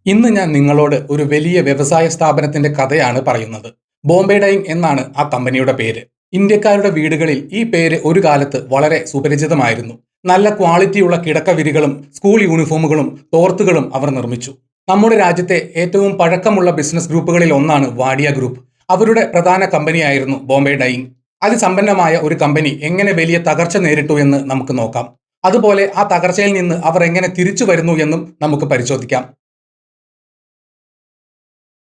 ഇന്ന് ഞാൻ നിങ്ങളോട് ഒരു വലിയ വ്യവസായ സ്ഥാപനത്തിന്റെ കഥയാണ് പറയുന്നത്. ബോംബെ ഡൈയിങ് എന്നാണ് ആ കമ്പനിയുടെ പേര്. ഇന്ത്യക്കാരുടെ വീടുകളിൽ ഈ പേര് ഒരു കാലത്ത് വളരെ സുപരിചിതമായിരുന്നു. നല്ല ക്വാളിറ്റിയുള്ള കിടക്കവിരികളും സ്കൂൾ യൂണിഫോമുകളും തോർത്തുകളും അവർ നിർമ്മിച്ചു. നമ്മുടെ രാജ്യത്തെ ഏറ്റവും പഴക്കമുള്ള ബിസിനസ് ഗ്രൂപ്പുകളിൽ ഒന്നാണ് വാഡിയ ഗ്രൂപ്പ്. അവരുടെ പ്രധാന കമ്പനിയായിരുന്നു ബോംബെ ഡൈയിങ്. അതിസമ്പന്നമായ ഒരു കമ്പനി എങ്ങനെ വലിയ തകർച്ച നേരിട്ടു എന്ന് നമുക്ക് നോക്കാം. അതുപോലെ ആ തകർച്ചയിൽ നിന്ന് അവർ എങ്ങനെ തിരിച്ചു വരുന്നു എന്നും നമുക്ക് പരിശോധിക്കാം.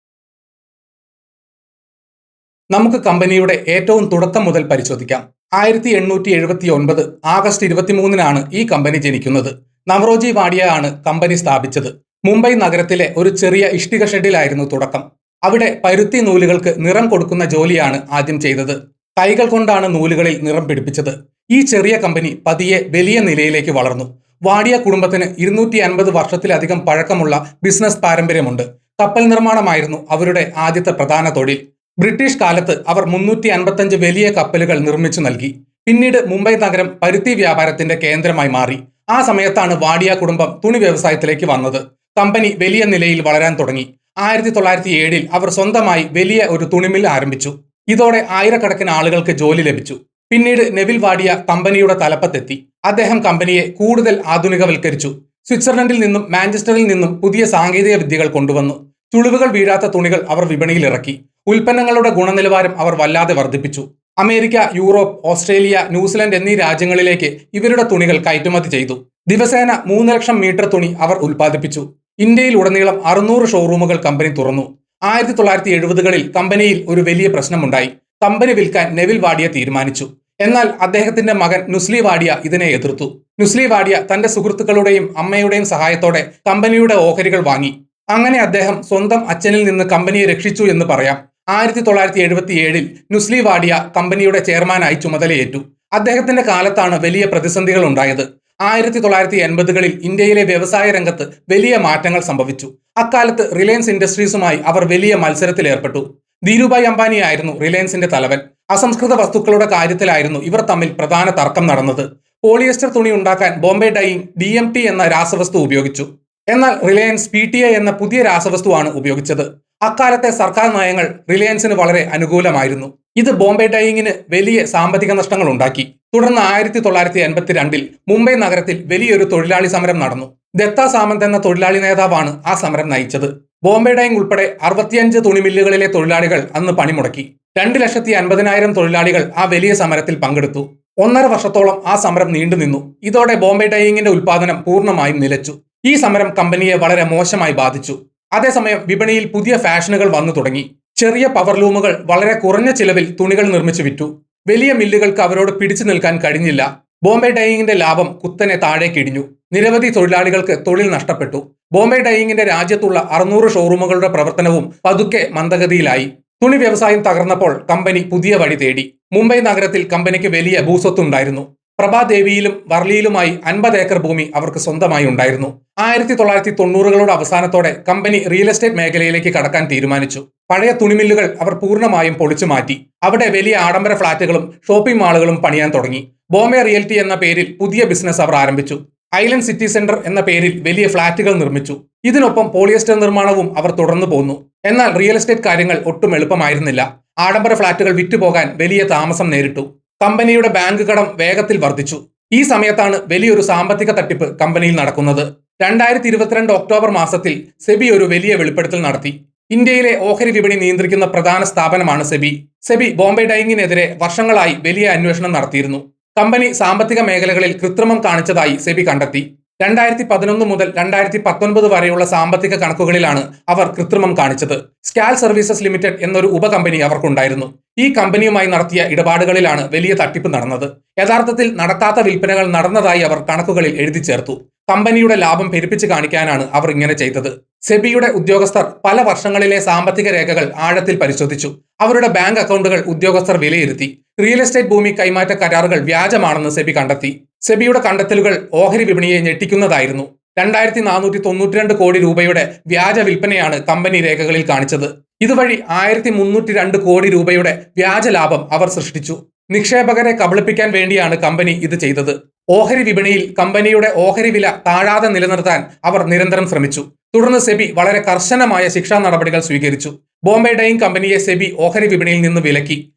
നമുക്ക് കമ്പനിയുടെ ഏറ്റവും തുടക്കം മുതൽ പരിശോധിക്കാം. 1879 ആഗസ്റ്റ് 23-നാണ് ഈ കമ്പനി ജനിക്കുന്നത്. നവറോജി വാഡിയ ആണ് കമ്പനി സ്ഥാപിച്ചത്. മുംബൈ നഗരത്തിലെ ഒരു ചെറിയ ഇഷ്ടിക ഷെഡിലായിരുന്നു തുടക്കം. അവിടെ പരുത്തി നൂലുകൾക്ക് നിറം കൊടുക്കുന്ന ജോലിയാണ് ആദ്യം ചെയ്തത്. കൈകൾ കൊണ്ടാണ് നൂലുകളിൽ നിറം പിടിപ്പിച്ചത്. ഈ ചെറിയ കമ്പനി പതിയെ വലിയ നിലയിലേക്ക് വളർന്നു. വാഡിയ കുടുംബത്തിന് 250 വർഷത്തിലധികം പഴക്കമുള്ള ബിസിനസ് പാരമ്പര്യമുണ്ട്. കപ്പൽ നിർമ്മാണമായിരുന്നു അവരുടെ ആദ്യത്തെ പ്രധാന തൊഴിൽ. ബ്രിട്ടീഷ് കാലത്ത് അവർ 355 വലിയ കപ്പലുകൾ നിർമ്മിച്ചു നൽകി. പിന്നീട് മുംബൈ നഗരം പരുത്തി വ്യാപാരത്തിന്റെ കേന്ദ്രമായി മാറി. ആ സമയത്താണ് വാഡിയ കുടുംബം തുണി വ്യവസായത്തിലേക്ക് വന്നത്. കമ്പനി വലിയ നിലയിൽ വളരാൻ തുടങ്ങി. 1907 അവർ സ്വന്തമായി വലിയ ഒരു തുണിമിൽ ആരംഭിച്ചു. ഇതോടെ ആയിരക്കണക്കിന് ആളുകൾക്ക് ജോലി ലഭിച്ചു. പിന്നീട് നെവിൽ വാഡിയ കമ്പനിയുടെ തലപ്പത്തെത്തി. അദ്ദേഹം കമ്പനിയെ കൂടുതൽ ആധുനികവൽക്കരിച്ചു. സ്വിറ്റ്സർലൻഡിൽ നിന്നും മാഞ്ചസ്റ്ററിൽ നിന്നും പുതിയ സാങ്കേതിക വിദ്യകൾ കൊണ്ടുവന്നു. ചുളിവുകൾ വീഴാത്ത തുണികൾ അവർ വിപണിയിൽ ഇറക്കി. ഉൽപ്പന്നങ്ങളുടെ ഗുണനിലവാരം അവർ വല്ലാതെ വർദ്ധിപ്പിച്ചു. അമേരിക്ക, യൂറോപ്പ്, ഓസ്ട്രേലിയ, ന്യൂസിലൻഡ് എന്നീ രാജ്യങ്ങളിലേക്ക് ഇവരുടെ തുണികൾ കയറ്റുമതി ചെയ്തു. ദിവസേന 3 ലക്ഷം മീറ്റർ തുണി അവർ ഉൽപ്പാദിപ്പിച്ചു. ഇന്ത്യയിൽ ഉടനീളം 600 ഷോറൂമുകൾ കമ്പനി തുറന്നു. 1970-കളിൽ കമ്പനിയിൽ ഒരു വലിയ പ്രശ്നമുണ്ടായി. കമ്പനി വിൽക്കാൻ നെവിൽ വാഡിയ തീരുമാനിച്ചു. എന്നാൽ അദ്ദേഹത്തിന്റെ മകൻ നുസ്ലി വാഡിയ ഇതിനെ എതിർത്തു. നുസ്ലി വാഡിയ തന്റെ സുഹൃത്തുക്കളുടെയും അമ്മയുടെയും സഹായത്തോടെ കമ്പനിയുടെ ഓഹരികൾ വാങ്ങി. അങ്ങനെ അദ്ദേഹം സ്വന്തം അച്ഛനിൽ നിന്ന് കമ്പനിയെ രക്ഷിച്ചു എന്ന് പറയാം. 1977 നുസ്ലി വാഡിയ കമ്പനിയുടെ ചെയർമാനായി ചുമതലയേറ്റു. അദ്ദേഹത്തിന്റെ കാലത്താണ് വലിയ പ്രതിസന്ധികൾ ഉണ്ടായത്. 1980-കളിൽ ഇന്ത്യയിലെ വ്യവസായ രംഗത്ത് വലിയ മാറ്റങ്ങൾ സംഭവിച്ചു. അക്കാലത്ത് റിലയൻസ് ഇൻഡസ്ട്രീസുമായി അവർ വലിയ മത്സരത്തിലേർപ്പെട്ടു. ധീരുഭായ് അംബാനി ആയിരുന്നു റിലയൻസിന്റെ തലവൻ. അസംസ്കൃത വസ്തുക്കളുടെ കാര്യത്തിലായിരുന്നു ഇവർ തമ്മിൽ പ്രധാന തർക്കം നടന്നത്. പോളിയസ്റ്റർ തുണി ഉണ്ടാക്കാൻ ബോംബെ ഡൈയിങ് DMT എന്ന രാസവസ്തു ഉപയോഗിച്ചു. എന്നാൽ റിലയൻസ് PTA എന്ന പുതിയ രാസവസ്തുവാണ് ഉപയോഗിച്ചത്. അക്കാലത്തെ സർക്കാർ നയങ്ങൾ റിലയൻസിന് വളരെ അനുകൂലമായിരുന്നു. ഇത് ബോംബെ ഡൈയിങ്ങിന് വലിയ സാമ്പത്തിക നഷ്ടങ്ങൾ ഉണ്ടാക്കി. തുടർന്ന് 1982 മുംബൈ നഗരത്തിൽ വലിയൊരു തൊഴിലാളി സമരം നടന്നു. ദത്ത സാമന്ത് എന്ന തൊഴിലാളി നേതാവാണ് ആ സമരം നയിച്ചത്. ബോംബെ ഡൈയിങ് ഉൾപ്പെടെ 65 തുണിമില്ലുകളിലെ തൊഴിലാളികൾ അന്ന് പണിമുടക്കി. 2,50,000 തൊഴിലാളികൾ ആ വലിയ സമരത്തിൽ പങ്കെടുത്തു. 1.5 വർഷത്തോളം ആ സമരം നീണ്ടുനിന്നു. ഇതോടെ ബോംബെ ഡൈയിങ്ങിന്റെ ഉൽപ്പാദനം പൂർണ്ണമായും നിലച്ചു. ഈ സമരം കമ്പനിയെ വളരെ മോശമായി ബാധിച്ചു. അതേസമയം വിപണിയിൽ പുതിയ ഫാഷനുകൾ വന്നു തുടങ്ങി. ചെറിയ പവർലൂമുകൾ വളരെ കുറഞ്ഞ ചിലവിൽ തുണികൾ നിർമ്മിച്ചു വിറ്റു. വലിയ മില്ലുകൾക്ക് അവരോട് പിടിച്ചു നിൽക്കാൻ കഴിഞ്ഞില്ല. ബോംബെ ഡൈയിങ്ങിന്റെ ലാഭം കുത്തനെ താഴേക്കിടിഞ്ഞു. നിരവധി തൊഴിലാളികൾക്ക് തൊഴിൽ നഷ്ടപ്പെട്ടു. ബോംബെ ഡൈയിങ്ങിന്റെ രാജ്യത്തുള്ള 600 ഷോറൂമുകളുടെ പ്രവർത്തനവും പതുക്കെ മന്ദഗതിയിലായി. തുണി വ്യവസായം തകർന്നപ്പോൾ കമ്പനി പുതിയ വഴി തേടി. മുംബൈ നഗരത്തിൽ കമ്പനിക്ക് വലിയ ഭൂസ്വത്തുണ്ടായിരുന്നു. പ്രഭാദേവിയിലും വർലിയിലുമായി 50 ഏക്കർ ഭൂമി അവർക്ക് സ്വന്തമായി ഉണ്ടായിരുന്നു. 1990-കളുടെ അവസാനത്തോടെ കമ്പനി റിയൽ എസ്റ്റേറ്റ് മേഖലയിലേക്ക് കടക്കാൻ തീരുമാനിച്ചു. പഴയ തുണിമില്ലുകൾ അവർ പൂർണ്ണമായും പൊളിച്ചു മാറ്റി. അവിടെ വലിയ ആഡംബര ഫ്ളാറ്റുകളും ഷോപ്പിംഗ് മാളുകളും പണിയാൻ തുടങ്ങി. ബോംബെ റിയൽറ്റി എന്ന പേരിൽ പുതിയ ബിസിനസ് അവർ ആരംഭിച്ചു. ഐലൻഡ് സിറ്റി സെന്റർ എന്ന പേരിൽ വലിയ ഫ്ളാറ്റുകൾ നിർമ്മിച്ചു. ഇതിനൊപ്പം പോളിയസ്റ്റർ നിർമ്മാണവും അവർ തുടർന്നു പോന്നു. എന്നാൽ റിയൽ എസ്റ്റേറ്റ് കാര്യങ്ങൾ ഒട്ടും എളുപ്പമായിരുന്നില്ല. ആഡംബര ഫ്ളാറ്റുകൾ വിറ്റുപോകാൻ വലിയ താമസം നേരിട്ടു. കമ്പനിയുടെ ബാങ്ക് കടം വേഗത്തിൽ വർദ്ധിച്ചു. ഈ സമയത്താണ് വലിയൊരു സാമ്പത്തിക തട്ടിപ്പ് കമ്പനിയിൽ നടക്കുന്നത്. 2022 ഒക്ടോബർ മാസത്തിൽ സെബി ഒരു വലിയ വെളിപ്പെടുത്തൽ നടത്തി. ഇന്ത്യയിലെ ഓഹരി വിപണി നിയന്ത്രിക്കുന്ന പ്രധാന സ്ഥാപനമാണ് സെബി ബോംബെ ഡൈയിങ്ങിനെതിരെ വർഷങ്ങളായി വലിയ അന്വേഷണം നടത്തിയിരുന്നു. കമ്പനി സാമ്പത്തിക മേഖലകളിൽ കൃത്രിമം കാണിച്ചതായി സെബി കണ്ടെത്തി. 2011 മുതൽ 2019 വരെയുള്ള സാമ്പത്തിക കണക്കുകളിലാണ് അവർ കൃത്രിമം കാണിച്ചത്. സ്കാൽ സർവീസസ് ലിമിറ്റഡ് എന്നൊരു ഉപകമ്പനി അവർക്കുണ്ടായിരുന്നു. ഈ കമ്പനിയുമായി നടത്തിയ ഇടപാടുകളിലാണ് വലിയ തട്ടിപ്പ് നടന്നത്. യഥാർത്ഥത്തിൽ നടക്കാത്ത വിൽപ്പനകൾ നടന്നതായി അവർ കണക്കുകളിൽ എഴുതി ചേർത്തു. കമ്പനിയുടെ ലാഭം പെരുപ്പിച്ച് കാണിക്കാനാണ് അവർ ഇങ്ങനെ ചെയ്തത്. സെബിയുടെ ഉദ്യോഗസ്ഥർ പല വർഷങ്ങളിലെ സാമ്പത്തിക രേഖകൾ ആഴത്തിൽ പരിശോധിച്ചു. അവരുടെ ബാങ്ക് അക്കൗണ്ടുകൾ ഉദ്യോഗസ്ഥർ വിലയിരുത്തി. റിയൽ എസ്റ്റേറ്റ് ഭൂമി കൈമാറ്റ കരാറുകൾ വ്യാജമാണെന്ന് സെബി കണ്ടെത്തി. സെബിയുടെ കണ്ടെത്തലുകൾ ഓഹരി വിപണിയെ ഞെട്ടിക്കുന്നതായിരുന്നു. 2492 കോടി രൂപയുടെ വ്യാജ വിൽപ്പനയാണ് കമ്പനി രേഖകളിൽ കാണിച്ചത്. ഇതുവഴി 1302 കോടി രൂപയുടെ വ്യാജ ലാഭം അവർ സൃഷ്ടിച്ചു. നിക്ഷേപകരെ കബളിപ്പിക്കാൻ വേണ്ടിയാണ് കമ്പനി ഇത് ചെയ്തത്. ഓഹരി വിപണിയിൽ കമ്പനിയുടെ ഓഹരി വില താഴാതെ നിലനിർത്താൻ അവർ നിരന്തരം ശ്രമിച്ചു. തുടർന്ന് സെബി വളരെ കർശനമായ ശിക്ഷാ നടപടികൾ സ്വീകരിച്ചു. ബോംബെ ഡൈയിങ് കമ്പനിയെ സെബി ഓഹരി വിപണിയിൽ നിന്ന് വിലക്കി.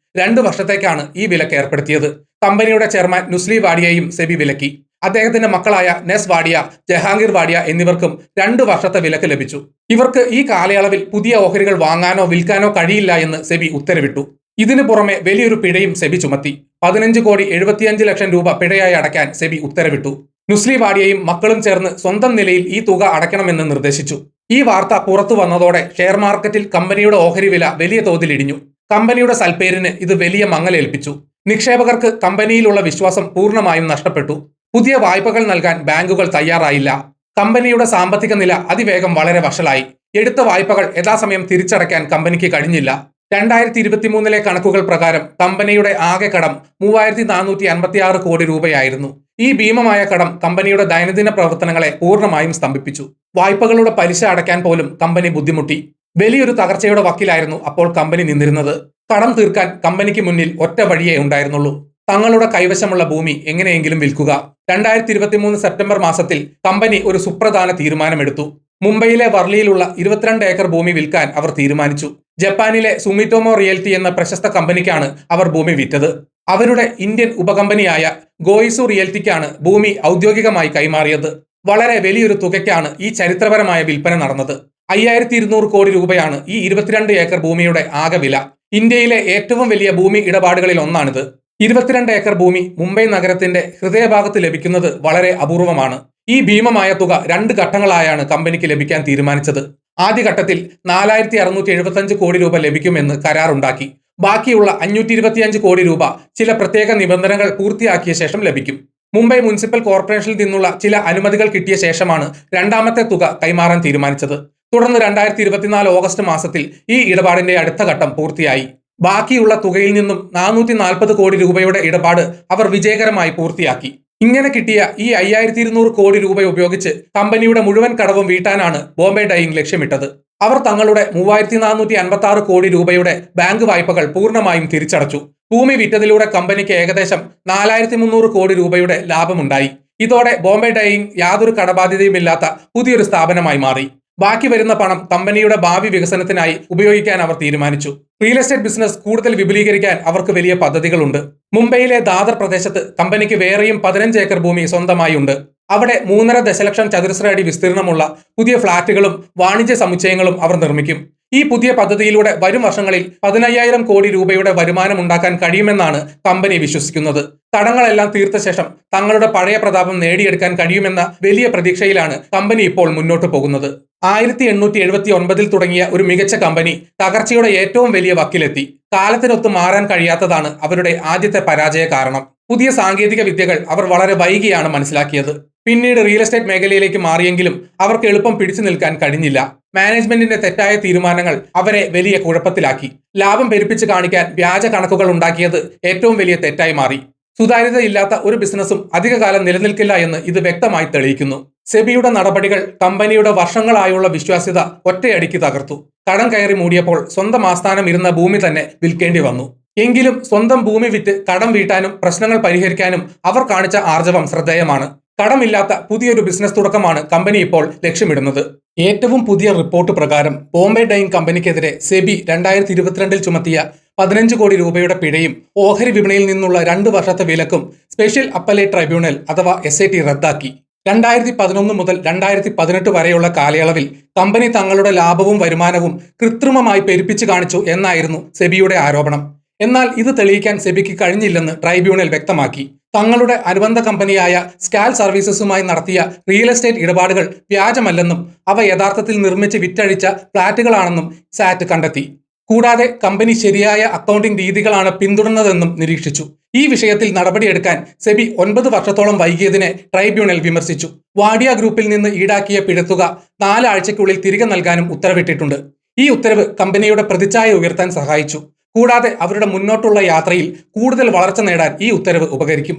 2 വർഷത്തേക്കാണ് ഈ വിലക്ക് ഏർപ്പെടുത്തിയത്. കമ്പനിയുടെ ചെയർമാൻ നുസ്ലി വാഡിയയും സെബി വിലക്കി. അദ്ദേഹത്തിന്റെ മക്കളായ നെസ് വാഡിയ, ജഹാംഗീർ വാഡിയ എന്നിവർക്കും 2 വർഷത്തെ വിലക്ക് ലഭിച്ചു. ഇവർക്ക് ഈ കാലയളവിൽ പുതിയ ഓഹരികൾ വാങ്ങാനോ വിൽക്കാനോ കഴിയില്ല എന്ന് സെബി ഉത്തരവിട്ടു. ഇതിനു പുറമെ വലിയൊരു പിഴയും സെബി ചുമത്തി. 15,75,00,000 രൂപ പിഴയായി അടയ്ക്കാൻ സെബി ഉത്തരവിട്ടു. നുസ്ലി വാഡിയയും മക്കളും ചേർന്ന് സ്വന്തം നിലയിൽ ഈ തുക അടയ്ക്കണമെന്ന് നിർദ്ദേശിച്ചു. ഈ വാർത്ത പുറത്തു വന്നതോടെ ഷെയർ മാർക്കറ്റിൽ കമ്പനിയുടെ ഓഹരി വില വലിയ തോതിൽ ഇടിഞ്ഞു. കമ്പനിയുടെ സൽപ്പേരിന് ഇത് വലിയ മങ്ങലേൽപ്പിച്ചു. നിക്ഷേപകർക്ക് കമ്പനിയിലുള്ള വിശ്വാസം പൂർണ്ണമായും നഷ്ടപ്പെട്ടു. പുതിയ വായ്പകൾ നൽകാൻ ബാങ്കുകൾ തയ്യാറായില്ല. കമ്പനിയുടെ സാമ്പത്തിക നില അതിവേഗം വളരെ വഷളായി. എടുത്ത വായ്പകൾ യഥാസമയം തിരിച്ചടയ്ക്കാൻ കമ്പനിക്ക് കഴിഞ്ഞില്ല. 2023 കണക്കുകൾ പ്രകാരം കമ്പനിയുടെ ആകെ കടം 3,456 കോടി രൂപയായിരുന്നു. ഈ ഭീമമായ കടം കമ്പനിയുടെ ദൈനംദിന പ്രവർത്തനങ്ങളെ പൂർണ്ണമായും സ്തംഭിപ്പിച്ചു. വായ്പകളുടെ പലിശ അടയ്ക്കാൻ പോലും കമ്പനി ബുദ്ധിമുട്ടി. വലിയൊരു തകർച്ചയുടെ വക്കിലായിരുന്നു അപ്പോൾ കമ്പനി നിന്നിരുന്നത്. കടം തീർക്കാൻ കമ്പനിക്ക് മുന്നിൽ ഒറ്റ വഴിയേ ഉണ്ടായിരുന്നുള്ളൂ: തങ്ങളുടെ കൈവശമുള്ള ഭൂമി എങ്ങനെയെങ്കിലും വിൽക്കുക. 2023 സെപ്റ്റംബർ മാസത്തിൽ കമ്പനി ഒരു സുപ്രധാന തീരുമാനമെടുത്തു. മുംബൈയിലെ വർലിയിലുള്ള 22 ഏക്കർ ഭൂമി വിൽക്കാൻ അവർ തീരുമാനിച്ചു. ജപ്പാനിലെ സുമിറ്റോമോ റിയൽറ്റി എന്ന പ്രശസ്ത കമ്പനിക്കാണ് അവർ ഭൂമി വിറ്റത്. അവരുടെ ഇന്ത്യൻ ഉപകമ്പനിയായ ഗോയിസു റിയൽറ്റിക്കാണ് ഭൂമി ഔദ്യോഗികമായി കൈമാറിയത്. വളരെ വലിയൊരു തുകയ്ക്കാണ് ഈ ചരിത്രപരമായ വിൽപ്പന നടന്നത്. 5,200 കോടി രൂപയാണ് ഈ 22 ഏക്കർ ഭൂമിയുടെ ആകെ വില. ഇന്ത്യയിലെ ഏറ്റവും വലിയ ഭൂമി ഇടപാടുകളിൽ ഒന്നാണിത്. 22 ഏക്കർ ഭൂമി മുംബൈ നഗരത്തിന്റെ ഹൃദയഭാഗത്ത് ലഭിക്കുന്നത് വളരെ അപൂർവമാണ്. ഈ ഭീമമായ തുക 2 ഘട്ടങ്ങളായാണ് കമ്പനിക്ക് ലഭിക്കാൻ തീരുമാനിച്ചത്. ആദ്യഘട്ടത്തിൽ 4,675 കോടി രൂപ ലഭിക്കുമെന്ന് കരാറുണ്ടാക്കി. ബാക്കിയുള്ള 525 കോടി രൂപ ചില പ്രത്യേക നിബന്ധനകൾ പൂർത്തിയാക്കിയ ശേഷം ലഭിക്കും. മുംബൈ മുനിസിപ്പൽ കോർപ്പറേഷനിൽ നിന്നുള്ള ചില അനുമതികൾ കിട്ടിയ ശേഷമാണ് രണ്ടാമത്തെ തുക കൈമാറാൻ തീരുമാനിച്ചത്. തുടർന്ന് 2024 ഓഗസ്റ്റ് മാസത്തിൽ ഈ ഇടപാടിന്റെ അടുത്ത ഘട്ടം പൂർത്തിയായി. ബാക്കിയുള്ള തുകയിൽ നിന്നും 440 കോടി രൂപയുടെ ഇടപാട് അവർ വിജയകരമായി പൂർത്തിയാക്കി. ഇങ്ങനെ കിട്ടിയ ഈ 5,200 കോടി രൂപ ഉപയോഗിച്ച് കമ്പനിയുടെ മുഴുവൻ കടവും വീട്ടാനാണ് ബോംബെ ഡൈയിങ് ലക്ഷ്യമിട്ടത്. അവർ തങ്ങളുടെ 3,456 കോടി രൂപയുടെ ബാങ്ക് വായ്പകൾ പൂർണ്ണമായും തിരിച്ചടച്ചു. ഭൂമി വിറ്റതിലൂടെ കമ്പനിക്ക് ഏകദേശം 4,300 കോടി രൂപയുടെ ലാഭമുണ്ടായി. ഇതോടെ ബോംബെ ഡൈയിങ് യാതൊരു കടബാധ്യതയുമില്ലാത്ത പുതിയൊരു സ്ഥാപനമായി മാറി. ബാക്കി വരുന്ന പണം കമ്പനിയുടെ ഭാവി വികസനത്തിനായി ഉപയോഗിക്കാൻ അവർ തീരുമാനിച്ചു. റിയൽ എസ്റ്റേറ്റ് ബിസിനസ് കൂടുതൽ വിപുലീകരിക്കാൻ അവർക്ക് വലിയ പദ്ധതികളുണ്ട്. മുംബൈയിലെ ദാദർ പ്രദേശത്ത് കമ്പനിക്ക് വേറെയും 15 ഏക്കർ ഭൂമി സ്വന്തമായി ഉണ്ട്. അവിടെ 3.5 ദശലക്ഷം ചതുരശ്ര അടി വിസ്തീർണമുള്ള പുതിയ ഫ്ളാറ്റുകളും വാണിജ്യ സമുച്ചയങ്ങളും അവർ നിർമ്മിക്കും. ഈ പുതിയ പദ്ധതിയിലൂടെ വരും വർഷങ്ങളിൽ 15,000 കോടി രൂപയുടെ വരുമാനം ഉണ്ടാക്കാൻ കഴിയുമെന്നാണ് കമ്പനി വിശ്വസിക്കുന്നത്. കടങ്ങളെല്ലാം തീർത്ത ശേഷം തങ്ങളുടെ പഴയ പ്രതാപം നേടിയെടുക്കാൻ കഴിയുമെന്ന വലിയ പ്രതീക്ഷയിലാണ് കമ്പനി ഇപ്പോൾ മുന്നോട്ട് പോകുന്നത്. 1879 തുടങ്ങിയ ഒരു മികച്ച കമ്പനി തകർച്ചയുടെ ഏറ്റവും വലിയ വക്കിലെത്തി. കാലത്തിനൊത്ത് മാറാൻ കഴിയാത്തതാണ് അവരുടെ ആദ്യത്തെ പരാജയ കാരണം. പുതിയ സാങ്കേതിക വിദ്യകൾ അവർ വളരെ വൈകിയാണ് മനസ്സിലാക്കിയത്. പിന്നീട് റിയൽ എസ്റ്റേറ്റ് മേഖലയിലേക്ക് മാറിയെങ്കിലും അവർക്ക് എളുപ്പം പിടിച്ചു നിൽക്കാൻ കഴിഞ്ഞില്ല. മാനേജ്മെന്റിന്റെ തെറ്റായ തീരുമാനങ്ങൾ അവരെ വലിയ കുഴപ്പത്തിലാക്കി. ലാഭം പെരുപ്പിച്ച് കാണിക്കാൻ വ്യാജ കണക്കുകൾ ഉണ്ടാക്കിയത് ഏറ്റവും വലിയ തെറ്റായി മാറി. സുതാര്യതയില്ലാത്ത ഒരു ബിസിനസ്സും അധികകാലം നിലനിൽക്കില്ല എന്ന് ഇത് വ്യക്തമായി തെളിയിക്കുന്നു. സെബിയുടെ നടപടികൾ കമ്പനിയുടെ വർഷങ്ങളായുള്ള വിശ്വാസ്യത ഒറ്റയടിക്ക് തകർത്തു. കടം കയറി മൂടിയപ്പോൾ സ്വന്തം ആസ്ഥാനം ഇരുന്ന ഭൂമി തന്നെ വിൽക്കേണ്ടി വന്നു. എങ്കിലും സ്വന്തം ഭൂമി വിറ്റ് കടം വീട്ടാനും പ്രശ്നങ്ങൾ പരിഹരിക്കാനും അവർ കാണിച്ച ആർജവം ശ്രദ്ധേയമാണ്. കടമില്ലാത്ത പുതിയൊരു ബിസിനസ് തുടക്കമാണ് കമ്പനി ഇപ്പോൾ ലക്ഷ്യമിടുന്നത്. ഏറ്റവും പുതിയ റിപ്പോർട്ട് പ്രകാരം ബോംബെ ഡൈയിങ് കമ്പനിക്കെതിരെ സെബി 2022 ചുമത്തിയ 15 കോടി രൂപയുടെ പിഴയും ഓഹരി വിപണിയിൽ നിന്നുള്ള 2 വർഷത്തെ വിലക്കും സ്പെഷ്യൽ അപ്പലേറ്റ് ട്രൈബ്യൂണൽ അഥവാ SAT റദ്ദാക്കി. 2011 മുതൽ 2018 വരെയുള്ള കാലയളവിൽ കമ്പനി തങ്ങളുടെ ലാഭവും വരുമാനവും കൃത്രിമമായി പെരുപ്പിച്ചു കാണിച്ചു എന്നായിരുന്നു സെബിയുടെ ആരോപണം. എന്നാൽ ഇത് തെളിയിക്കാൻ സെബിക്ക് കഴിഞ്ഞില്ലെന്ന് ട്രൈബ്യൂണൽ വ്യക്തമാക്കി. തങ്ങളുടെ അനുബന്ധ കമ്പനിയായ സ്കാൽ സർവീസസുമായി നടത്തിയ റിയൽ എസ്റ്റേറ്റ് ഇടപാടുകൾ വ്യാജമല്ലെന്നും അവ യഥാർത്ഥത്തിൽ നിർമ്മിച്ച് വിറ്റഴിച്ച ഫ്ളാറ്റുകളാണെന്നും സാറ്റ് കണ്ടെത്തി. കൂടാതെ കമ്പനി ശരിയായ അക്കൗണ്ടിംഗ് രീതികളാണ് പിന്തുടർന്നതെന്നും നിരീക്ഷിച്ചു. ഈ വിഷയത്തിൽ നടപടിയെടുക്കാൻ സെബി 9 വർഷത്തോളം വൈകിയതിനെ ട്രൈബ്യൂണൽ വിമർശിച്ചു. വാഡിയ ഗ്രൂപ്പിൽ നിന്ന് ഈടാക്കിയ പിഴത്തുക 4 ആഴ്ചയ്ക്കുള്ളിൽ തിരികെ നൽകാനും ഉത്തരവിട്ടിട്ടുണ്ട്. ഈ ഉത്തരവ് കമ്പനിയുടെ പ്രതിച്ഛായ ഉയർത്താൻ സഹായിച്ചു. കൂടാതെ അവരുടെ മുന്നോട്ടുള്ള യാത്രയിൽ കൂടുതൽ വളർച്ച നേടാൻ ഈ ഉത്തരവ് ഉപകരിക്കും.